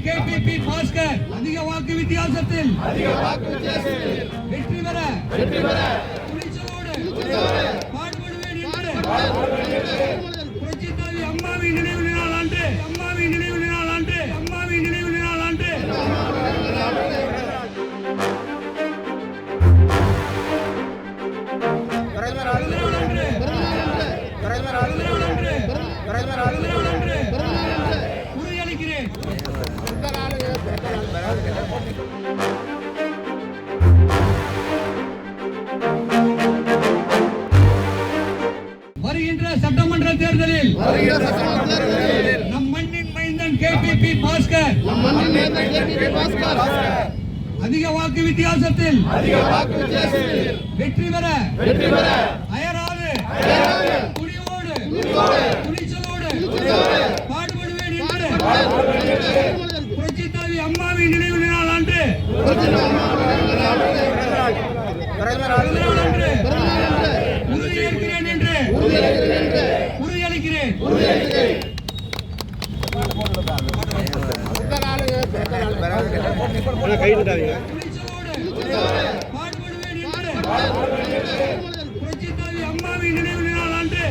KPP Bhaskar அதிக வாக்கு வித்தியாசத்தில் வெற்றி பெற துணிச்சலோடு பாடுபடுவேன் என்று புரட்சித் தலைவி அம்மாவின் நினைவு நாள் ஆண்டு உறுதியளிக்கிறேன். வருகின்ற சட்டமன்ற தேர்தலில் நம் மண்ணின் மைந்தன் கேபிபி பாஸ்கர் அதிக வாக்கு வித்தியாசத்தில் வெற்றி பெற அயராது துணிவோடு துணிச்சலோடு பாடுபடுவேன் என்று புரட்சித் தலைவி அம்மாவின் நினைவு நாள் ஆண்டு உறுதியேற்கிறேன் என்று உறுதியளிக்கிறேன். பாடுபடுவேன் என்று புரட்சித் தலைவி அம்மாவின் நினைவு நாள் ஆண்டு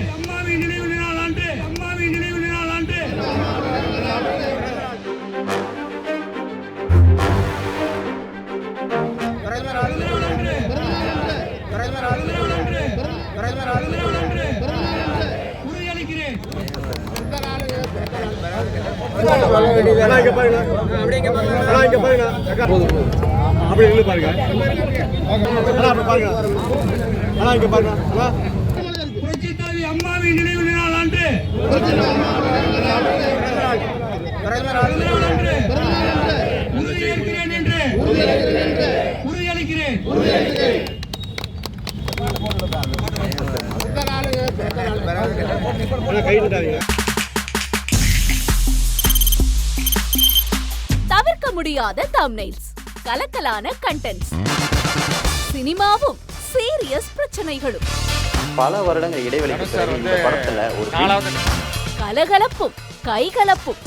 உறுதியளிக்கிறேன். புரட்சித் தலைவி அம்மாவின் நினைவு நாள் ஆண்டு உறுதியேற்கிறேன் என்று உறுதியளிக்கிறேன். தவிர்க்க முடியாத தம்ப்நெயில்ஸ், கலக்கலான கண்டென்ட்ஸ், சினிமாவும் சீரியஸ் பிரச்சனைகளும், பல வருடங்கள் இடைவெளிக்கு பிறகு இந்த படத்துல ஒரு கலகலப்பும் கைகலப்பும்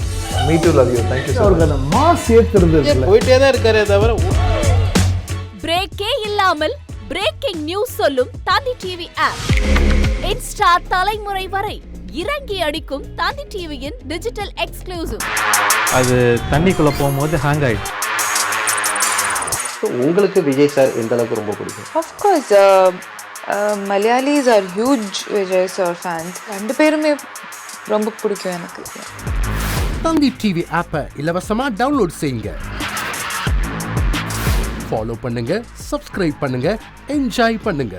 போயிட்டே தான் இருக்காரே தவிர பிரேக்கே இல்லாமல் பிரேக்கிங் நியூஸ் சொல்லும் தந்தி டிவி ஆப். இன்ஸ்டா தலைமுறை வரை இறங்கி அடிக்கும் தந்தி டிவியின் டிஜிட்டல் எக்ஸ்க்ளூசிவ். அது தண்ணிக்குள்ள போகும்போது ஹேங் ஆயிடுச்சு. உங்களுக்கு விஜய் சார் எந்த அளவுக்கு ரொம்ப பிடிக்கும்? Of course, Malayalis are huge Vijay sir fans. ரெண்டு பேருமே ரொம்ப பிடிக்கும் எனக்கு. தந்தி டிவி ஆப்பை இலவசமா டவுன்லோட் செய்யுங்க. ஃபாலோ பண்ணுங்க, சப்ஸ்கிரைப் பண்ணுங்க, என்ஜாய் பண்ணுங்க.